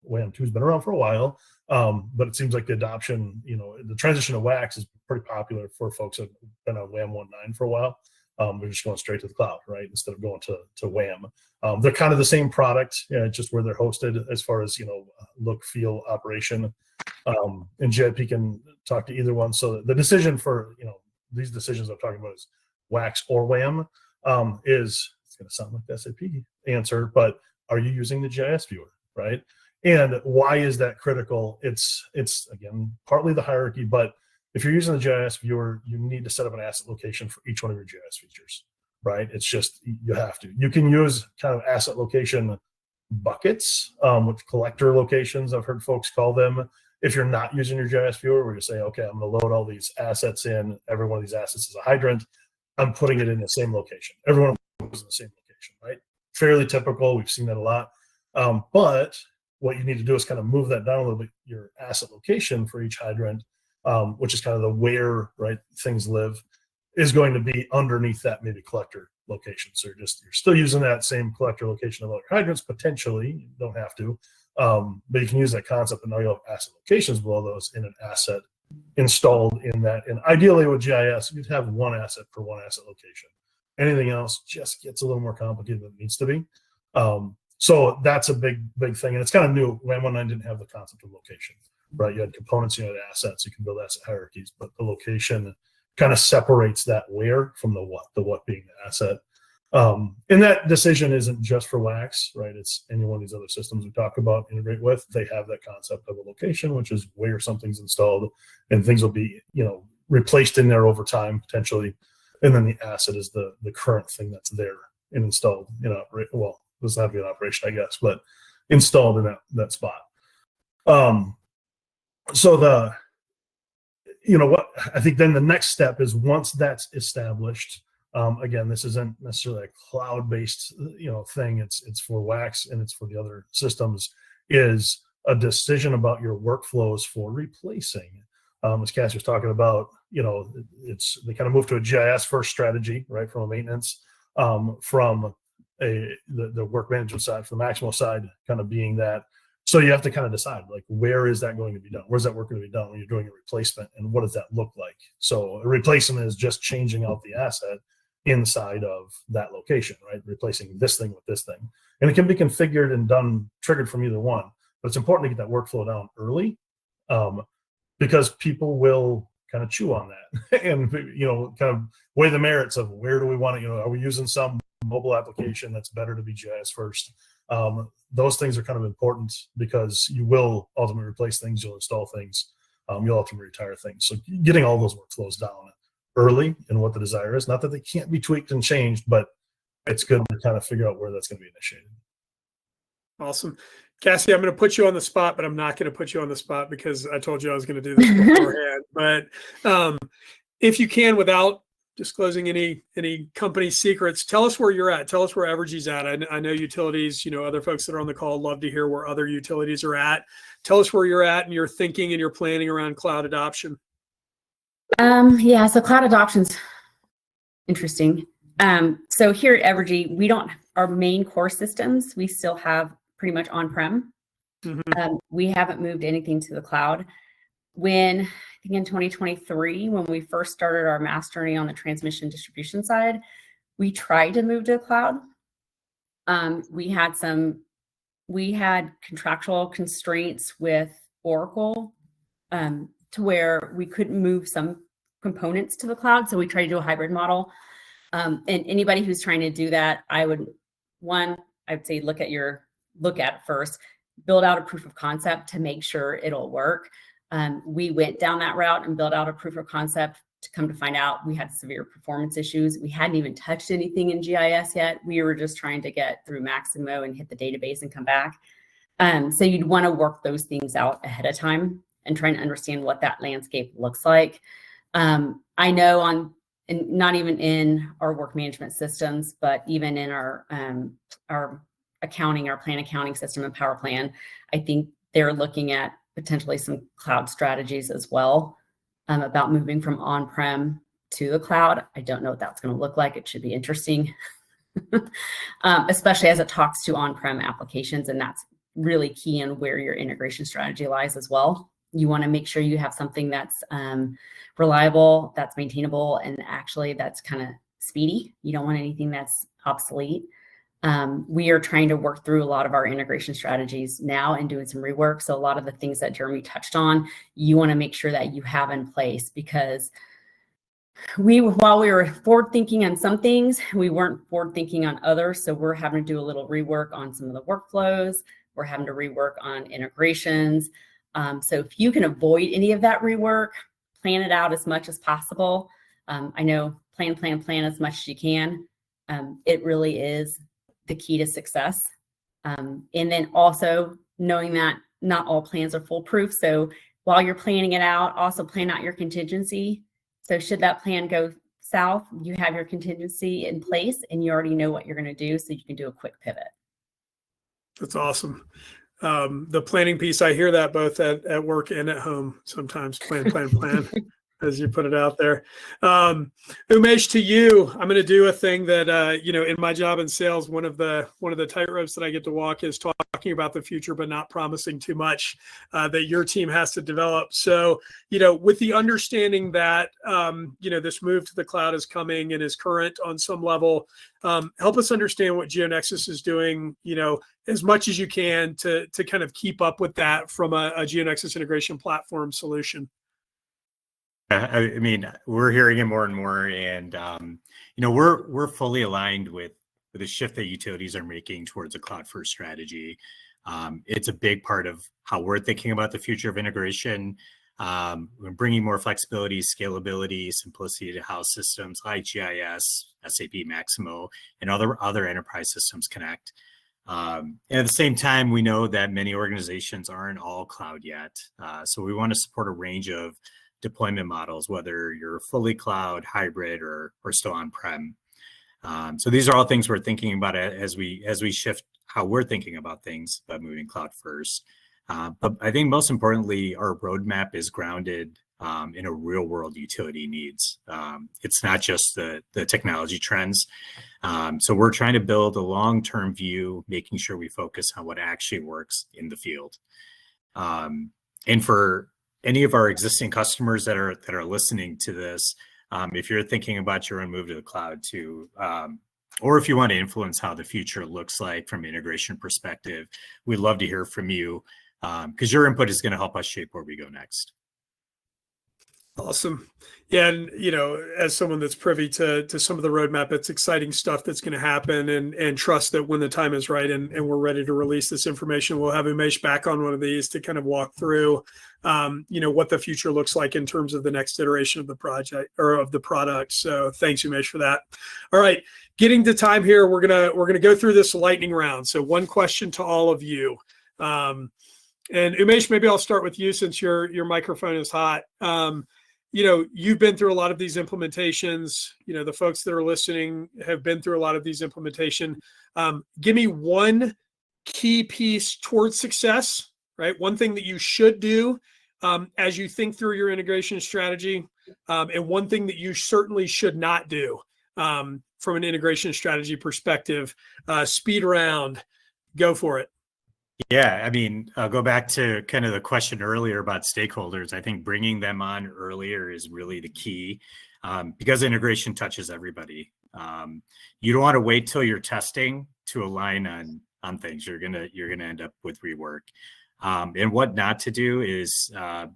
2 has been around for a while, but it seems like the adoption, the transition to WAX is pretty popular for folks that have been on WAM 1.9 for a while. They're just going straight to the cloud, right, instead of going to WAM. They're kind of the same product, just where they're hosted as far as, look, feel, operation. And GIP can talk to either one. So the decision for, these decisions I'm talking about is WAX or WAM. It's going to sound like the SAP answer, but are you using the GIS viewer, right? And why is that critical? It's again, partly the hierarchy, but if you're using the GIS viewer, you need to set up an asset location for each one of your GIS features, right? It's just, you have to. You can use kind of asset location buckets, with collector locations, I've heard folks call them. If you're not using your GIS viewer, where you say, okay, I'm going to load all these assets in, every one of these assets is a hydrant, I'm putting it in the same location. Everyone goes in the same location, right? Fairly typical. We've seen that a lot. But what you need to do is kind of move that down a little bit, your asset location for each hydrant, which is kind of the where, right, things live, is going to be underneath that maybe collector location. So you're still using that same collector location of other hydrants, potentially. You don't have to. But you can use that concept, and now you'll have asset locations below those in an asset installed in that. And ideally with GIS, you'd have one asset per one asset location. Anything else just gets a little more complicated than it needs to be. So that's a big thing. And it's kind of new. WAM 1.9 didn't have the concept of location, right? You had components, you had assets, you can build asset hierarchies, but the location kind of separates that where from the what being the asset. And that decision isn't just for Wax, right? It's any one of these other systems we talk about integrate with. They have that concept of a location, which is where something's installed, and things will be, replaced in there over time potentially. And then the asset is the current thing that's there and installed well, doesn't have to be an operation, I guess, but installed in that spot. So what I think then the next step is, once that's established, again, this isn't necessarily a cloud-based thing. It's for Wax and it's for the other systems, is a decision about your workflows for replacing. As Cassie was talking about, they kind of move to a GIS first strategy, right, from a maintenance, from the work management side, from the Maximo side, kind of being that. So you have to kind of decide, like, where is that going to be done? Where's that work going to be done when you're doing a replacement, and what does that look like? So a replacement is just changing out the asset inside of that location, right? Replacing this thing with this thing. And it can be configured and triggered from either one, but it's important to get that workflow down early, because people will kind of chew on that and, kind of weigh the merits of where do we want to, are we using some mobile application that's better to be GIS first? Those things are kind of important, because you will ultimately replace things, you'll install things, you'll ultimately retire things. So getting all those workflows down early and what the desire is, not that they can't be tweaked and changed, but it's good to kind of figure out where that's going to be initiated. Awesome. Cassie, I'm going to put you on the spot, but I'm not going to put you on the spot because I told you I was going to do this beforehand. But if you can, without disclosing any company secrets, tell us where you're at. Tell us where Evergy's at. I know utilities, other folks that are on the call love to hear where other utilities are at. Tell us where you're at and your thinking and your planning around cloud adoption. So cloud adoption's interesting. So here at Evergy, our main core systems, we still have pretty much on-prem. Mm-hmm. We haven't moved anything to the cloud. I think in 2023, when we first started our mastery on the transmission distribution side, we tried to move to the cloud. We had contractual constraints with Oracle, to where we couldn't move some components to the cloud. So we tried to do a hybrid model. And anybody who's trying to do that, I would say look at it first, build out a proof of concept to make sure it'll work. We went down that route and built out a proof of concept. To come to find out, we had severe performance issues. We hadn't even touched anything in GIS yet. We were just trying to get through Maximo and hit the database and come back. So you'd want to work those things out ahead of time and try and understand what that landscape looks like. I know and not even in our work management systems, but even in our accounting, our plan accounting system and Power Plan, I think they're looking at potentially some cloud strategies as well, about moving from on-prem to the cloud. I don't know what that's going to look like. It should be interesting, especially as it talks to on-prem applications. And that's really key in where your integration strategy lies as well. You want to make sure you have something that's reliable, that's maintainable, and actually that's kind of speedy. You don't want anything that's obsolete. We are trying to work through a lot of our integration strategies now and doing some rework. So a lot of the things that Jeremy touched on, you want to make sure that you have in place, because while we were forward thinking on some things, we weren't forward thinking on others. So we're having to do a little rework on some of the workflows. We're having to rework on integrations. So if you can avoid any of that rework, plan it out as much as possible. I know plan as much as you can. It really is the key to success. And then also knowing that not all plans are foolproof. So while you're planning it out, also plan out your contingency. So should that plan go south, you have your contingency in place and you already know what you're going to do, so you can do a quick pivot. That's awesome. The planning piece, I hear that both at work and at home. Sometimes plan, as you put it out there. Umesh, to you, I'm going to do a thing that, in my job in sales, one of the tightropes that I get to walk is talking about the future, but not promising too much that your team has to develop. So, with the understanding that, this move to the cloud is coming and is current on some level, help us understand what GeoNexus is doing, as much as you can to kind of keep up with that from a GeoNexus integration platform solution. I mean, we're hearing it more and more, and we're fully aligned with with the shift that utilities are making towards a cloud-first strategy, it's a big part of how we're thinking about the future of integration. We're bringing more flexibility, scalability, simplicity to how systems like GIS, SAP Maximo, and other enterprise systems connect. And at the same time, we know that many organizations aren't all cloud yet. So we want to support a range of deployment models, whether you're fully cloud, hybrid, or still on-prem. So these are all things we're thinking about as we shift how we're thinking about things, about moving cloud first. But I think most importantly, our roadmap is grounded in a real world utility needs. It's not just the technology trends. So we're trying to build a long-term view, making sure we focus on what actually works in the field. And for any of our existing customers that are listening to this, if you're thinking about your own move to the cloud too, or if you want to influence how the future looks like from an integration perspective, we'd love to hear from you, because your input is going to help us shape where we go next. Awesome. Yeah, and as someone that's privy to some of the roadmap, it's exciting stuff that's going to happen, and trust that when the time is right and we're ready to release this information, we'll have Umesh back on one of these to kind of walk through what the future looks like in terms of the next iteration of the project or of the product. So thanks, Umesh, for that. All right, getting to time here, we're gonna go through this lightning round. So one question to all of you. And Umesh, maybe I'll start with you since your microphone is hot. You've been through a lot of these implementations. The folks that are listening have been through a lot of these implementation. Give me one key piece towards success, right? One thing that you should do as you think through your integration strategy, and one thing that you certainly should not do from an integration strategy perspective. Speed round, go for it. Yeah, I mean, I'll go back to kind of the question earlier about stakeholders. I think bringing them on earlier is really the key, because integration touches everybody. You don't want to wait till you're testing to align on things. You're gonna end up with rework. And what not to do is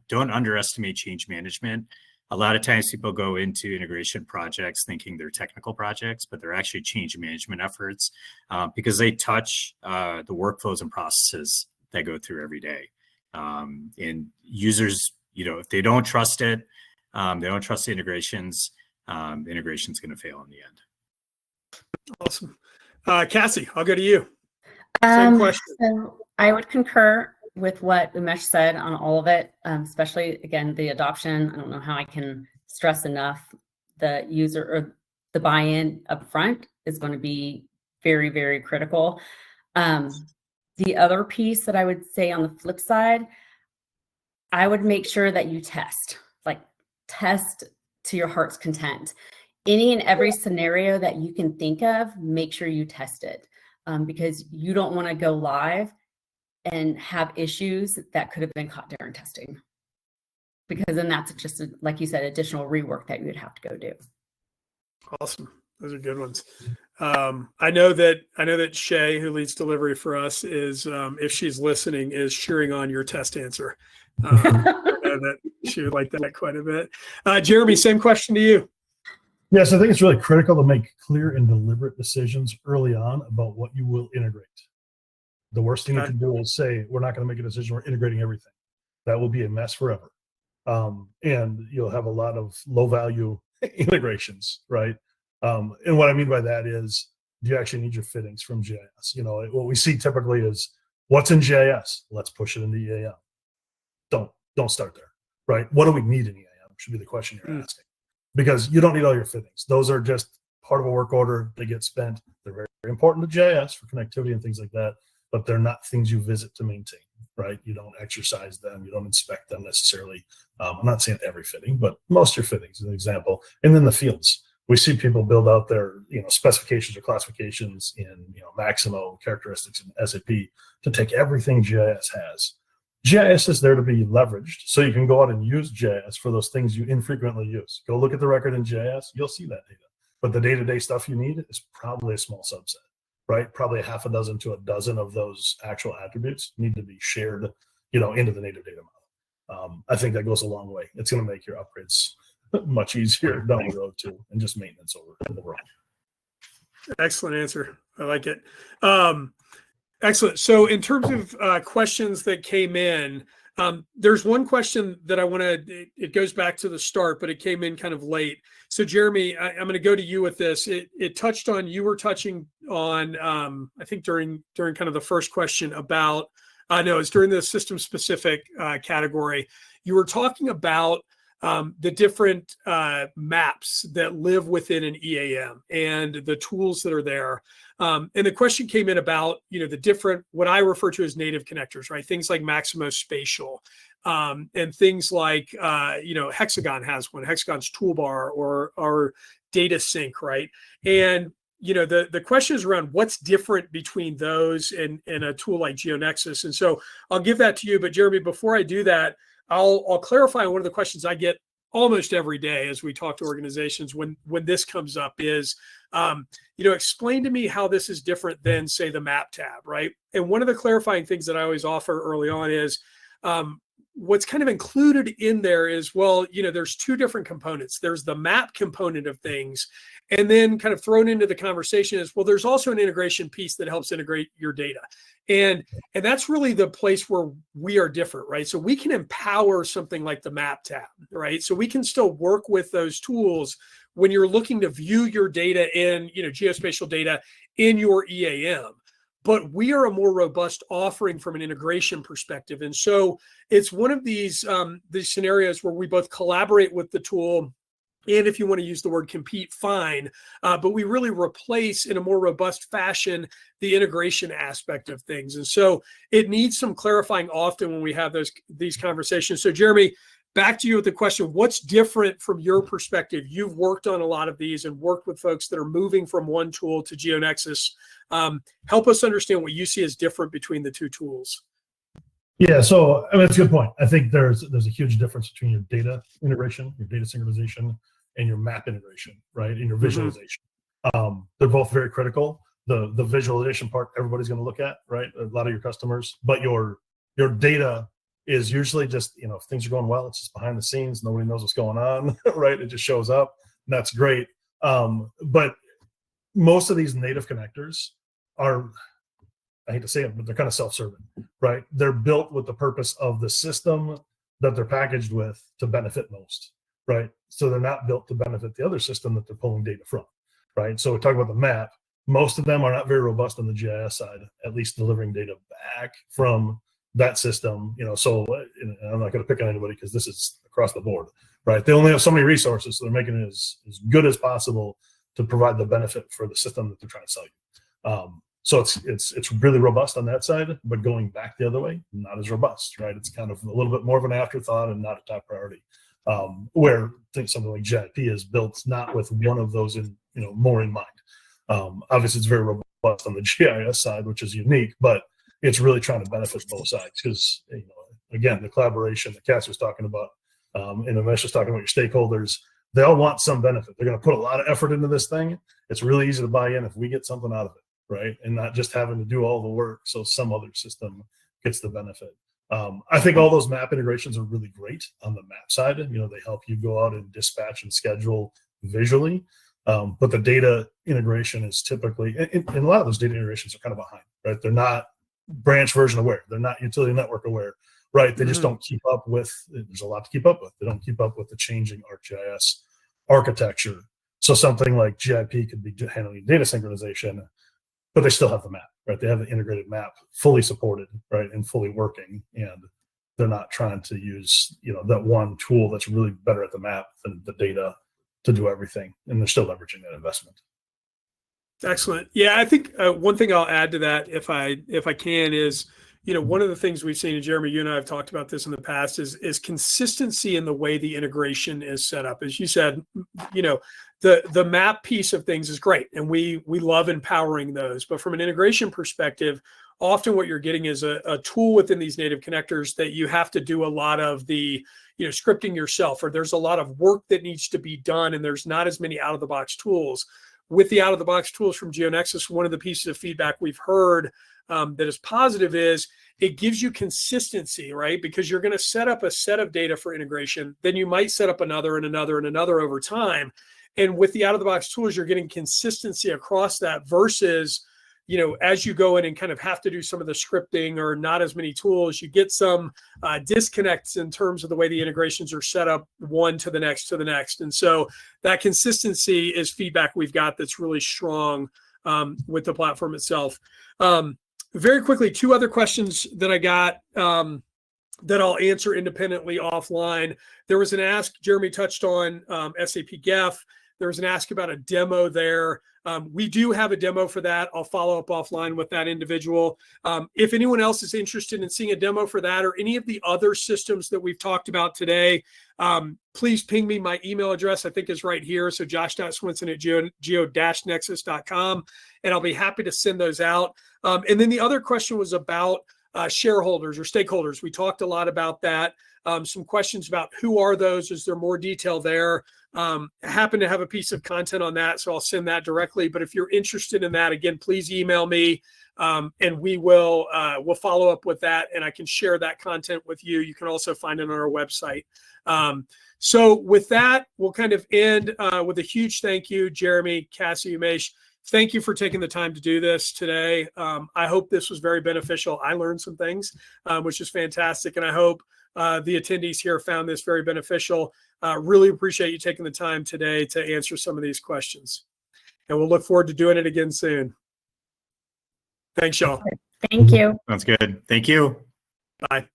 don't underestimate change management. A lot of times people go into integration projects thinking they're technical projects, but they're actually change management efforts, because they touch the workflows and processes that go through every day. And users, if they don't trust it, they don't trust the integrations, the integration's going to fail in the end. Awesome. Cassie, I'll go to you. Same question. So I would concur with what Umesh said on all of it, especially, again, the adoption. I don't know how I can stress enough the user or the buy-in up front is going to be very, very critical. The other piece that I would say on the flip side, I would make sure that you test to your heart's content. Any and every scenario that you can think of, make sure you test it, because you don't want to go live and have issues that could have been caught during testing, because then that's just, like you said, additional rework that you would have to go do. Awesome. Those are good ones. I know that Shay, who leads delivery for us, is if she's listening, is cheering on your test answer. I know that she would like that quite a bit. Jeremy, same question to you. Yes, I think it's really critical to make clear and deliberate decisions early on about what you will integrate. The worst thing you can do is say, we're not going to make a decision, we're integrating everything. That will be a mess forever. And you'll have a lot of low value integrations, right? And what I mean by that is, do you actually need your fittings from GIS? What we see typically is, what's in GIS? Let's push it into EAM. Don't start there, right? What do we need in EAM should be the question you're asking. Because you don't need all your fittings. Those are just part of a work order. They get spent. They're very, very important to GIS for connectivity and things like that, but they're not things you visit to maintain, right? You don't exercise them. You don't inspect them necessarily. I'm not saying every fitting, but most of your fittings is an example. And then the fields. We see people build out their specifications or classifications in Maximo, characteristics in SAP to take everything GIS has. GIS is there to be leveraged, so you can go out and use GIS for those things you infrequently use. Go look at the record in GIS, you'll see that data. But the day-to-day stuff you need is probably a small subset, right? Probably a half a dozen to a dozen of those actual attributes need to be shared, into the native data model. I think that goes a long way. It's going to make your upgrades much easier down the road too, and just maintenance overall. Excellent answer. I like it. Excellent. So in terms of questions that came in, there's one question that I want to, it goes back to the start, but it came in kind of late. So Jeremy, I'm going to go to you with this. It touched on, you were touching on, I think during kind of the first question about, no, it's during the system specific category. You were talking about the different maps that live within an EAM and the tools that are there. And the question came in about, the different, what I refer to as native connectors, right? Things like Maximo Spatial, and things like, Hexagon has one, Hexagon's toolbar or data sync, right? And, the question is around what's different between those and a tool like GeoNexus. And so I'll give that to you. But Jeremy, before I do that, I'll clarify one of the questions I get almost every day as we talk to organizations when this comes up is, explain to me how this is different than, say, the map tab, right? And one of the clarifying things that I always offer early on is what's kind of included in there is, well, there's two different components. There's the map component of things, and then kind of thrown into the conversation is, well, there's also an integration piece that helps integrate your data. And that's really the place where we are different, right? So we can empower something like the map tab, right? So we can still work with those tools when you're looking to view your data in, geospatial data in your EAM. But we are a more robust offering from an integration perspective. And so it's one of these scenarios where we both collaborate with the tool, and if you want to use the word compete, fine. But we really replace in a more robust fashion the integration aspect of things. And so it needs some clarifying often when we have these conversations. So Jeremy, back to you with the question, what's different from your perspective? You've worked on a lot of these and worked with folks that are moving from one tool to GeoNexus. Help us understand what you see as different between the two tools. Yeah, so it's a good point. I think there's a huge difference between your data integration, your data synchronization, and your map integration, right? And your visualization. They're both very critical. The visualization part, everybody's going to look at, right? A lot of your customers, but your data is usually just, if things are going well, it's just behind the scenes. Nobody knows what's going on, right? It just shows up, and that's great. But most of these native connectors are, I hate to say it, but they're kind of self-serving, right? They're built with the purpose of the system that they're packaged with to benefit most, right? So they're not built to benefit the other system that they're pulling data from, right? So we talk about the map. Most of them are not very robust on the GIS side, at least delivering data back from that system, so I'm not going to pick on anybody because this is across the board, right? They only have so many resources, so they're making it as good as possible to provide the benefit for the system that they're trying to sell you. So it's really robust on that side, but going back the other way, not as robust, right? It's kind of a little bit more of an afterthought and not a top priority. Where I think something like GIP is built not with one of those more in mind. Obviously, it's very robust on the GIS side, which is unique, but it's really trying to benefit both sides because, again, the collaboration that Cass was talking about, and Amesh was talking about your stakeholders, they all want some benefit. They're going to put a lot of effort into this thing. It's really easy to buy in if we get something out of it, right? And not just having to do all the work so some other system gets the benefit. I think all those map integrations are really great on the map side. They help you go out and dispatch and schedule visually. But the data integration is typically, and a lot of those data integrations are kind of behind, right? They're not branch version aware. They're not utility network aware, right? They just don't keep up with, there's a lot to keep up with. They don't keep up with the changing ArcGIS architecture. So something like GIP could be handling data synchronization, but they still have the map, right? They have the integrated map fully supported, right? And fully working. And they're not trying to use, that one tool that's really better at the map than the data to do everything. And they're still leveraging that investment. Excellent. Yeah, I think one thing I'll add to that, if I can, is one of the things we've seen, and Jeremy, you and I have talked about this in the past, is consistency in the way the integration is set up. As you said, the map piece of things is great, and we love empowering those. But from an integration perspective, often what you're getting is a tool within these native connectors that you have to do a lot of the scripting yourself, or there's a lot of work that needs to be done, and there's not as many out-of-the-box tools. With the out-of-the-box tools from GeoNexus, one of the pieces of feedback we've heard that is positive is it gives you consistency, right? Because you're going to set up a set of data for integration, then you might set up another and another and another over time. And with the out-of-the-box tools, you're getting consistency across that versus, as you go in and kind of have to do some of the scripting or not as many tools, you get some disconnects in terms of the way the integrations are set up one to the next to the next. And so that consistency is feedback we've got that's really strong with the platform itself. Very quickly, 2 other questions that I got that I'll answer independently offline. There was an ask, Jeremy touched on SAP GEF. There was an ask about a demo there. We do have a demo for that. I'll follow up offline with that individual. If anyone else is interested in seeing a demo for that or any of the other systems that we've talked about today, please ping me. My email address, I think, is right here. So josh.swinson@geo-nexus.com, and I'll be happy to send those out. And then the other question was about shareholders or stakeholders. We talked a lot about that. Some questions about who are those? Is there more detail there? I happen to have a piece of content on that, so I'll send that directly. But if you're interested in that, again, please email me, and we'll follow up with that, and I can share that content with you. You can also find it on our website. So with that, we'll kind of end with a huge thank you, Jeremy, Cassie, Umesh. Thank you for taking the time to do this today. I hope this was very beneficial. I learned some things, which is fantastic, and I hope the attendees here found this very beneficial. Really appreciate you taking the time today to answer some of these questions. And we'll look forward to doing it again soon. Thanks, y'all. Thank you. Sounds good. Thank you. Bye.